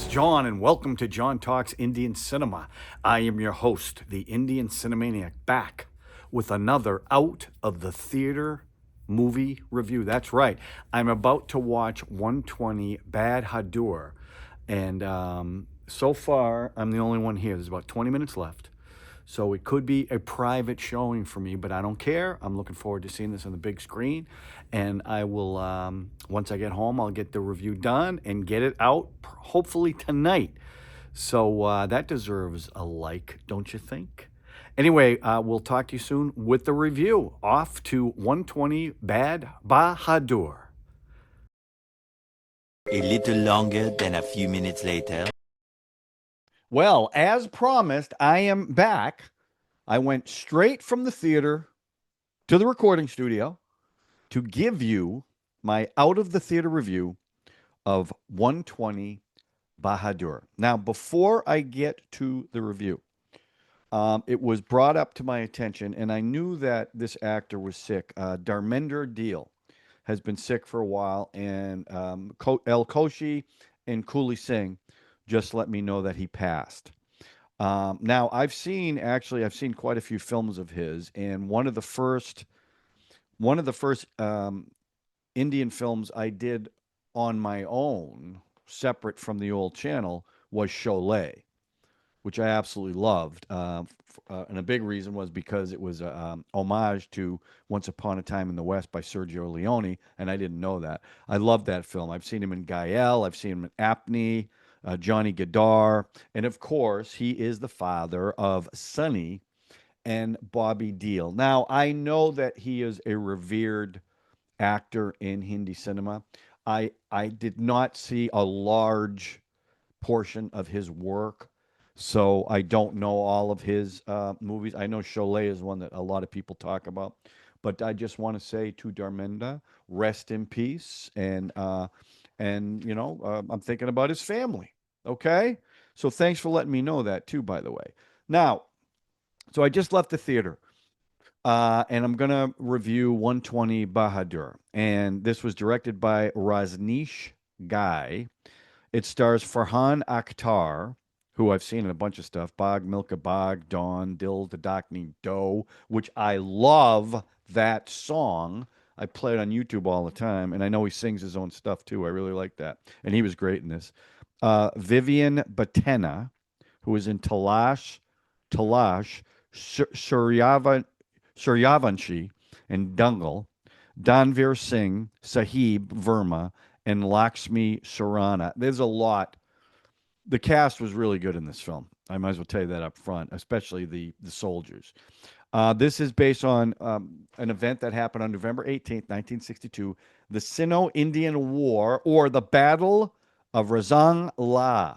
it's John, and welcome to John Talks Indian Cinema. I am your host, the Indian Cine-MANIAC, back with another out of the theater movie review. That's right, I'm about to watch 120 Bahadur, and so far, I'm the only one here. There's about 20 minutes left. So it could be a private showing for me, but I don't care. I'm looking forward to seeing this on the big screen. And I will, once I get home, I'll get the review done and get it out hopefully tonight. So that deserves a like, don't you think? Anyway, we'll talk to you soon with the review. Off to 120 Bad Bahadur. A little longer than a few minutes later. Well, as promised, I am back. I went straight from the theater to the recording studio to give you my out of the theater review of 120 Bahadur. Now, before I get to the review, it was brought up to my attention, and I knew that this actor was sick. Dharmender Dheel has been sick for a while, and El Koshi and Cooley Singh just let me know that he passed. Now, I've seen quite a few films of his, and one of the first Indian films I did on my own, separate from the old channel, was Sholay, which I absolutely loved. And a big reason was because it was a homage to Once Upon a Time in the West by Sergio Leone, and I didn't know that. I love that film. I've seen him in Gael, I've seen him in Apney, Johnny Gadar, and of course, he is the father of Sonny and Bobby Deal. Now, I know that he is a revered actor in Hindi cinema. I did not see a large portion of his work, so I don't know all of his movies. I know Sholay is one that a lot of people talk about, but I just want to say to Dharmenda, rest in peace, and I'm thinking about his family. Okay, so thanks for letting me know that too. By the way, now, so I just left the theater. And I'm going to review 120 Bahadur. And this was directed by Razneesh Ghai. It stars Farhan Akhtar, who I've seen in a bunch of stuff. Bag, Milka Bag, Dawn, Dil, the Dakni Do, which I love that song. I play it on YouTube all the time. And I know he sings his own stuff too. I really like that. And he was great in this. Vivan Bhatena, who is in Talash, Suryavanshi, and Dungal, Danvir Singh, Sahib Verma, and Lakshmi Surana. There's a lot. The cast was really good in this film. I might as well tell you that up front, especially the soldiers. This is based on an event that happened on November 18th, 1962, the Sino-Indian War, or the Battle of Rezang La.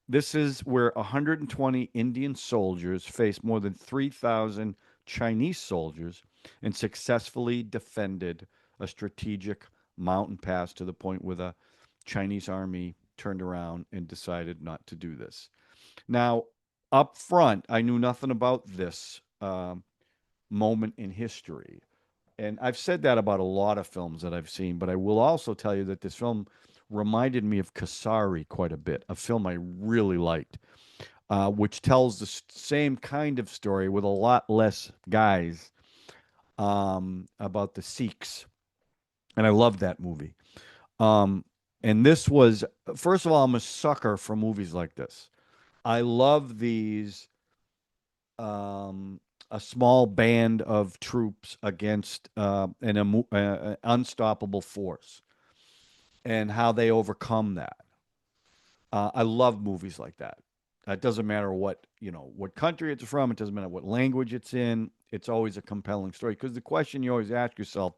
This is where 120 Indian soldiers faced more than 3,000 Chinese soldiers and successfully defended a strategic mountain pass to the point where the Chinese army turned around and decided not to do this. Now, up front, I knew nothing about this moment in history. And I've said that about a lot of films that I've seen, but I will also tell you that this film reminded me of Kasari quite a bit, a film I really liked, which tells the same kind of story with a lot less guys about the Sikhs. And I love that movie. And this was, first of all, I'm a sucker for movies like this. I love these, a small band of troops against an unstoppable force and how they overcome that. I love movies like that. It doesn't matter what country it's from. It doesn't matter what language it's in. It's always a compelling story. Because the question you always ask yourself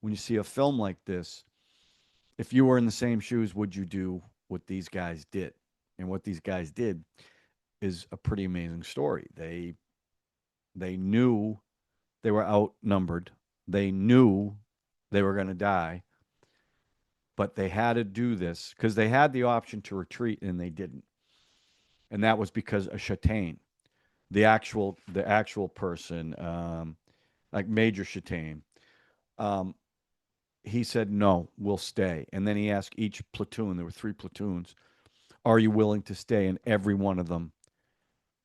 when you see a film like this, if you were in the same shoes, would you do what these guys did? And what these guys did is a pretty amazing story. They knew they were outnumbered. They knew they were going to die, but they had to do this because they had the option to retreat and they didn't. And that was because of Shaitan, the actual person, like Major Shaitan. Um, he said, no, we'll stay. And then he asked each platoon, there were three platoons, are you willing to stay? And every one of them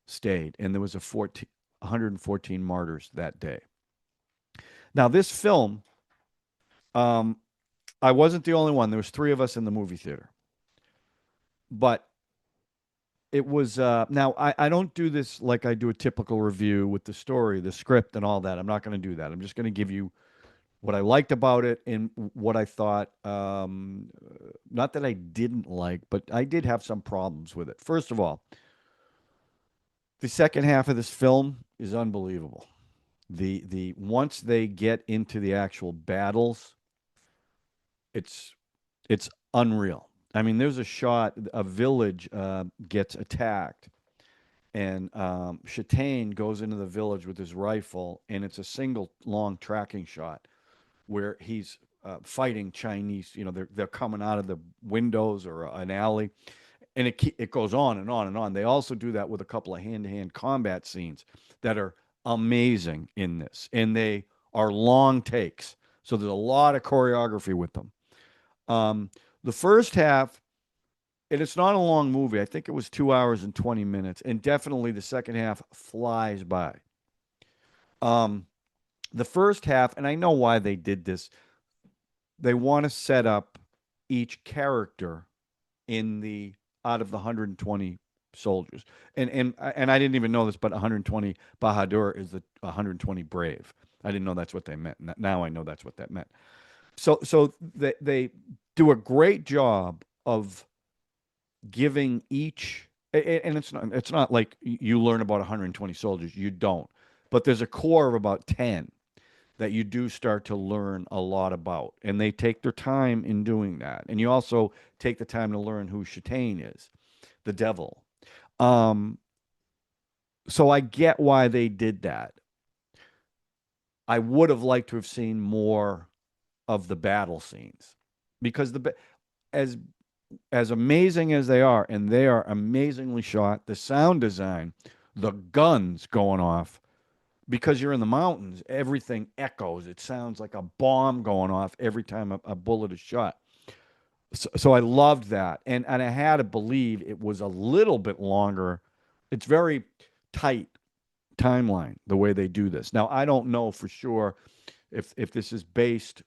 stayed. And there was 114 martyrs that day. Now, this film, um, I wasn't the only one. There was three of us in the movie theater. But it was now I don't do this like I do a typical review with the story, the script, and all that. I'm not going to do that. I'm just going to give you what I liked about it and what I thought. Not that I didn't like, but I did have some problems with it. First of all, the second half of this film is unbelievable. The once they get into the actual battles, it's it's unreal. I mean, there's a shot, a village gets attacked, and Chastain goes into the village with his rifle, and it's a single long tracking shot where he's fighting Chinese. You know, they're coming out of the windows or an alley, and it goes on and on and on. They also do that with a couple of hand to hand combat scenes that are amazing in this, and they are long takes. So there's a lot of choreography with them. Um, the first half, and it's not a long movie. I think it was 2 hours and 20 minutes, and definitely the second half flies by. Um, the first half, and I know why they did this. They want to set up each character in the out of the 120 soldiers, and I didn't even know this, but 120 Bahadur is the 120 brave. I didn't know that's what they meant. Now I know that's what that meant. So they do a great job of giving each, and it's not like you learn about 120 soldiers. You don't, but there's a core of about 10 that you do start to learn a lot about, and they take their time in doing that. And you also take the time to learn who Chastain is, the devil. Um, so I get why they did that. I would have liked to have seen more of the battle scenes because as as amazing as they are, and they are amazingly shot, the sound design, the guns going off, because you're in the mountains, everything echoes. It sounds like a bomb going off every time a bullet is shot. So I loved that. And I had to believe it was a little bit longer. It's very tight timeline, the way they do this. Now, I don't know for sure if this is based,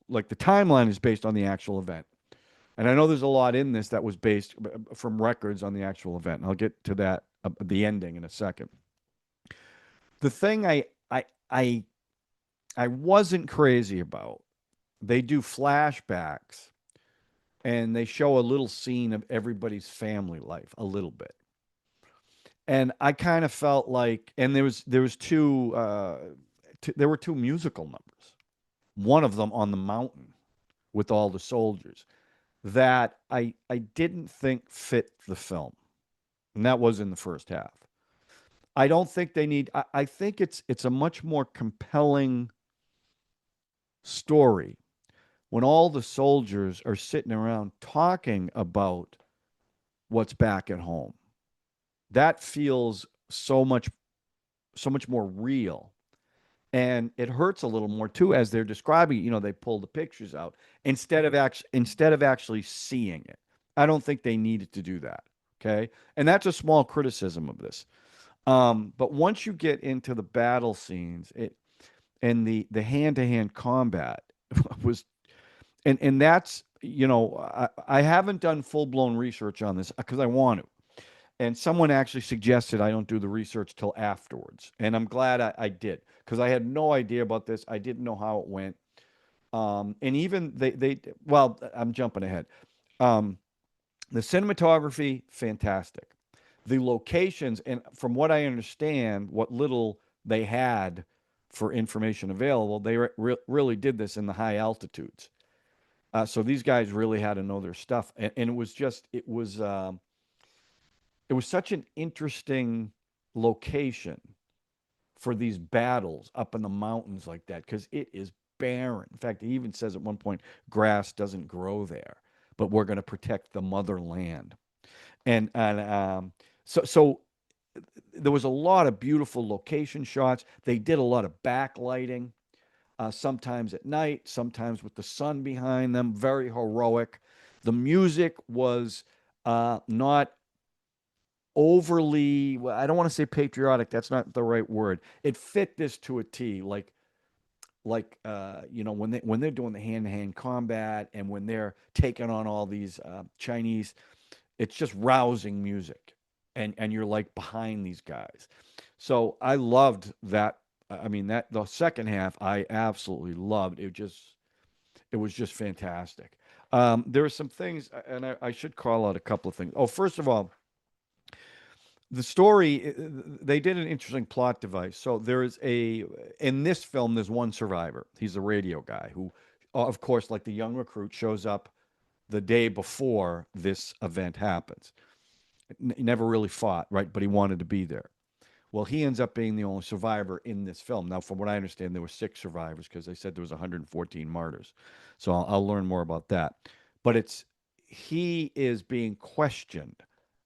like the timeline is based on the actual event. And I know there's a lot in this that was based from records on the actual event. And I'll get to that, the ending, in a second. The thing I I wasn't crazy about, they do flashbacks and they show a little scene of everybody's family life, a little bit. And I kind of felt like, and there was there were two musical numbers. One of them on the mountain with all the soldiers that I didn't think fit the film, and that was in the first half. I don't think they need. I think it's a much more compelling story when all the soldiers are sitting around talking about what's back at home. That feels so much more real, and it hurts a little more too as they're describing it. They pull the pictures out instead of actually seeing it. I don't think they needed to do that. Okay, and that's a small criticism of this. But once you get into the battle scenes, and the hand to hand combat was, and that's, I haven't done full blown research on this because I want to. And someone actually suggested I don't do the research till afterwards, and I'm glad I did, because I had no idea about this. I didn't know how it went. And even they well, I'm jumping ahead. Um, the cinematography, fantastic. The locations, and from what I understand, what little they had for information available, they really did this in the high altitudes. So these guys really had to know their stuff, and it was such an interesting location for these battles up in the mountains like that, because it is barren. In fact, he even says at one point, grass doesn't grow there, but we're going to protect the motherland. And so there was a lot of beautiful location shots. They did a lot of backlighting. sometimes at night, sometimes with the sun behind them, very heroic. The music was not overly, well, I don't want to say patriotic, that's not the right word. It fit this to a T, when they're doing the hand-to-hand combat and when they're taking on all these Chinese, it's just rousing music, and you're like behind these guys. So I loved that. I mean, that the second half I absolutely loved. It was just fantastic. There are some things, and I should call out a couple of things. Oh, first of all, the story, they did an interesting plot device. So there is a in this film there's one survivor. He's a radio guy who, of course, like the young recruit, shows up the day before this event happens. He never really fought, right? But he wanted to be there. Well, he ends up being the only survivor in this film. Now, from what I understand, there were six survivors because they said there was 114 martyrs. So I'll learn more about that. But he is being questioned,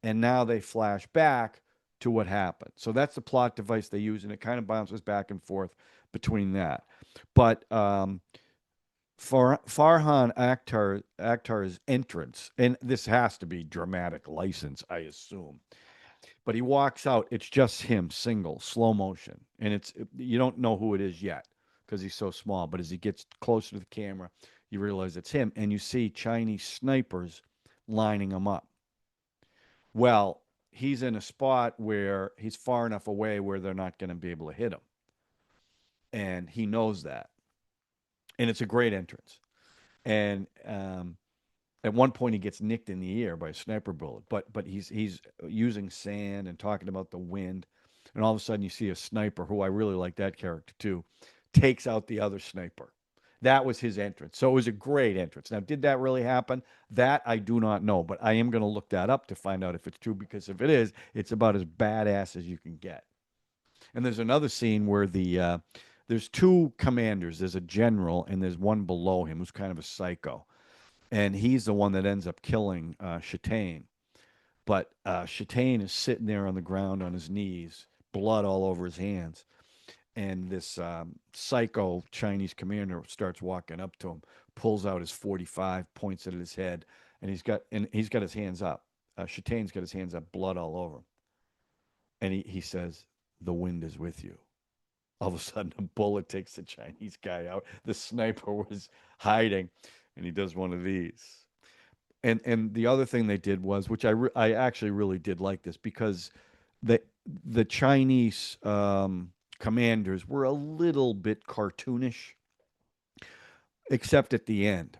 and now they flash back to what happened. So that's the plot device they use, and it kind of bounces back and forth between that. But Farhan Akhtar's entrance, and this has to be dramatic license, I assume, but he walks out. It's just him, single, slow motion, and you don't know who it is yet because he's so small. But as he gets closer to the camera, you realize it's him, and you see Chinese snipers lining him up. Well, he's in a spot where he's far enough away where they're not going to be able to hit him, and he knows that, and it's a great entrance. And at one point he gets nicked in the ear by a sniper bullet, but he's using sand and talking about the wind, and all of a sudden you see a sniper who I really like that character too, takes out the other sniper. That was his entrance. So it was a great entrance. Now, did that really happen? That I do not know, but I am going to look that up to find out if it's true because if it is, it's about as badass as you can get. And there's another scene where there's two commanders. There's a general and there's one below him who's kind of a psycho, and he's the one that ends up killing Chitane. But Chitane is sitting there on the ground on his knees, blood all over his hands, and this psycho Chinese commander starts walking up to him, pulls out his 45, points it at his head, and he's got his hands up. Chitane's got his hands up, blood all over him, and he says, "The wind is with you." All of a sudden, a bullet takes the Chinese guy out. The sniper was hiding, and he does one of these. And the other thing they did was, which I actually really did like this because the the Chinese commanders were a little bit cartoonish, except at the end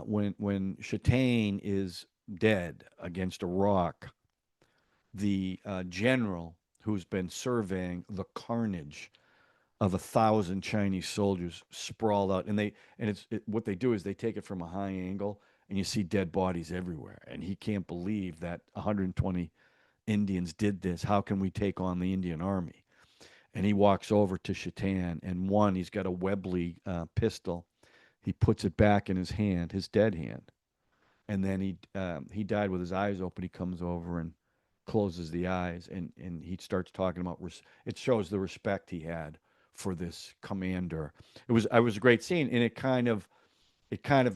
when Chitane is dead against a rock. The general who's been surveying the carnage of 1,000 Chinese soldiers sprawled out, what they do is they take it from a high angle, and you see dead bodies everywhere, and he can't believe that 120 Indians did this. How can we take on the Indian army? And he walks over to Shaitan, and he's got a Webley pistol. He puts it back in his hand, his dead hand, and then he died with his eyes open. He comes over and closes the eyes, and he starts talking about it shows the respect he had for this commander. It was a great scene, and it kind of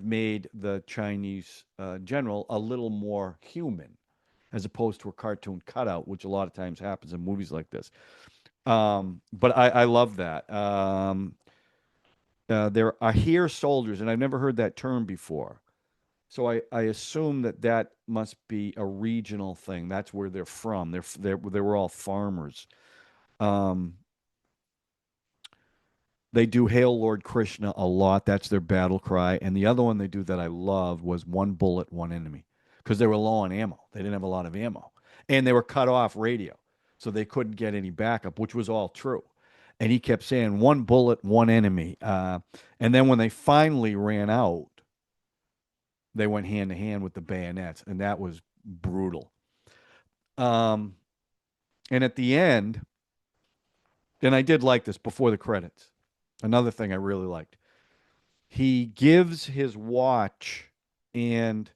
made the Chinese general a little more human as opposed to a cartoon cutout, which a lot of times happens in movies like this. But I love that. There are Ahir soldiers, and I've never heard that term before. So I assume that must be a regional thing. That's where they're from. They were all farmers. Um, they do Hail Lord Krishna a lot. That's their battle cry. And the other one they do that I loved was one bullet, one enemy, because they were low on ammo. They didn't have a lot of ammo, and they were cut off radio, so they couldn't get any backup, which was all true. And he kept saying one bullet, one enemy. And then when they finally ran out, they went hand to hand with the bayonets, and that was brutal. Um, and at the end, and I did like this before the credits. Another thing I really liked, he gives his watch and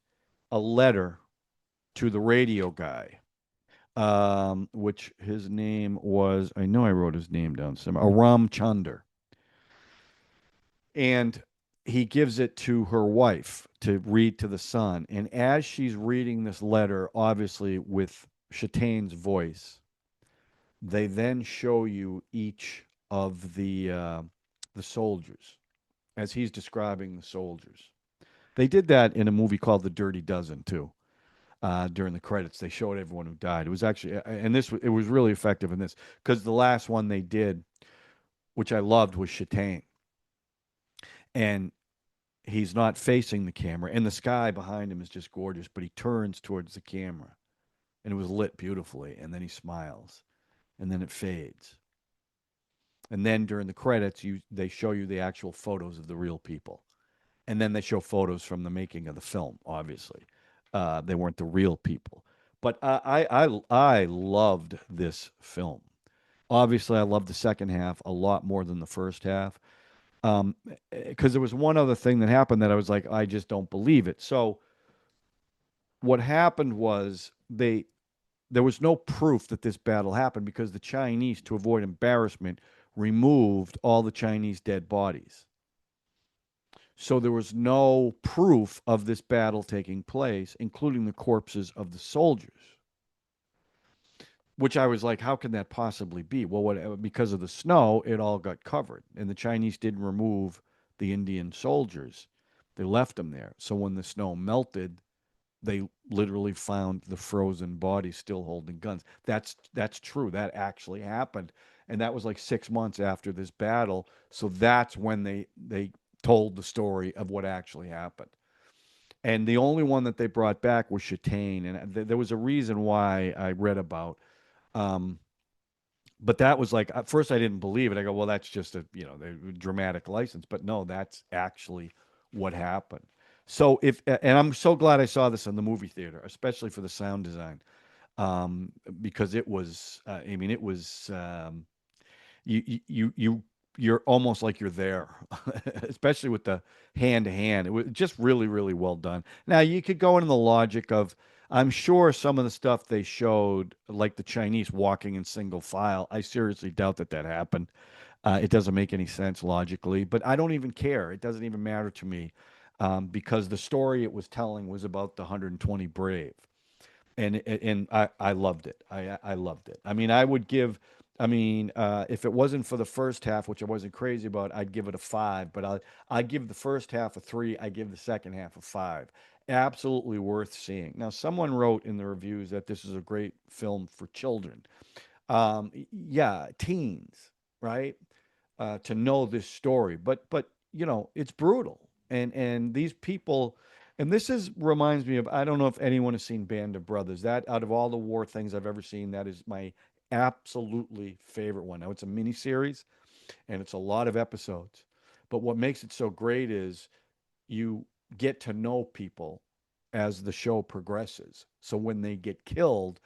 a letter to the radio guy, which his name was. I know I wrote his name down somewhere. Aram Chander. And he gives it to her wife to read to the son. And as she's reading this letter, obviously with Chatain's voice, they then show you each of the soldiers as he's describing the soldiers. They did that in a movie called The Dirty Dozen too. During the credits, they showed everyone who died. It was actually, and this it was really effective in this because the last one they did, which I loved, was Chatain, and he's not facing the camera, and the sky behind him is just gorgeous, but he turns towards the camera, and it was lit beautifully, and then he smiles, and then it fades, and then during the credits, they show you the actual photos of the real people, and then they show photos from the making of the film. Obviously, they weren't the real people, but I loved this film. Obviously, I loved the second half a lot more than the first half. Um, because there was one other thing that happened that I was like, I just don't believe it. So what happened was there was no proof that this battle happened because the Chinese, to avoid embarrassment, removed all the Chinese dead bodies. So there was no proof of this battle taking place, including the corpses of the soldiers. Which I was like, how can that possibly be? Well, because of the snow, it all got covered, and the Chinese didn't remove the Indian soldiers; they left them there. So when the snow melted, they literally found the frozen bodies still holding guns. That's true. That actually happened, and that was like 6 months after this battle. So that's when they told the story of what actually happened. And the only one that they brought back was Chatain, and there was a reason why I read about. Um, but that was like at first I didn't believe it. I go, well, that's just a dramatic license. But no, that's actually what happened. So if and I'm so glad I saw this in the movie theater, especially for the sound design, because it was. I mean, it was. You you're almost like you're there, especially with the hand to hand. It was just really well done. Now you could go into the logic of I'm sure some of the stuff they showed, like the Chinese walking in single file, I seriously doubt that that happened. It doesn't make any sense logically, but I don't even care. It doesn't even matter to me because the story it was telling was about the 120 brave and I loved it. I loved it. I mean, I would give. I mean, if it wasn't for the first half, which I wasn't crazy about, I'd give it a five. But I give the first half a three. I give the second half a five. Absolutely worth seeing. Now, someone wrote in the reviews that this is a great film for children. Yeah, teens, right? To know this story. But it's brutal, and these people, and this is reminds me of I don't know if anyone has seen Band of Brothers. That out of all the war things I've ever seen, that is my absolutely favorite one. Now it's a mini series and it's a lot of episodes, but what makes it so great is you get to know people as the show progresses. So when they get killed,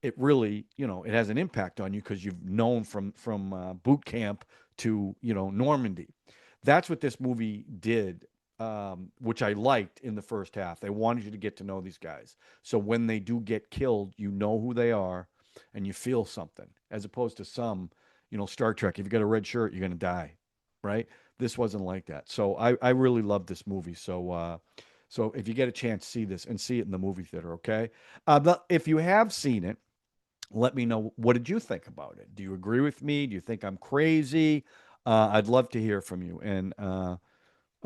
it really, it has an impact on you because you've known from boot camp to Normandy. That's what this movie did, which I liked in the first half. They wanted you to get to know these guys, so when they do get killed, you know who they are, and you feel something, as opposed to some, Star Trek. If you got a red shirt, you're gonna die, right? This wasn't like that. So I really loved this movie. So if you get a chance, see this and see it in the movie theater. Okay, if you have seen it, let me know, what did you think about it? Do you agree with me? Do you think I'm crazy? I'd love to hear from you. And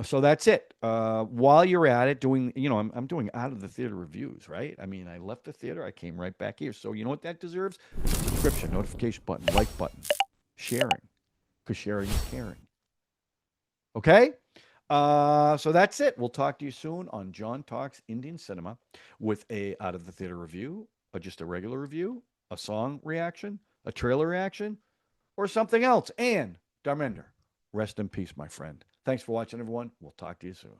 so that's it. While you're at it, doing, I'm doing out of the theater reviews, right? I mean, I left the theater, I came right back here. So you know what that deserves? Subscription, notification button, like button, sharing, because sharing is caring. Okay? So that's it. We'll talk to you soon on John Talks Indian Cinema with a out of the theater review, or just a regular review, a song reaction, a trailer reaction, or something else. And Dharmender, rest in peace, my friend. Thanks for watching, everyone. We'll talk to you soon.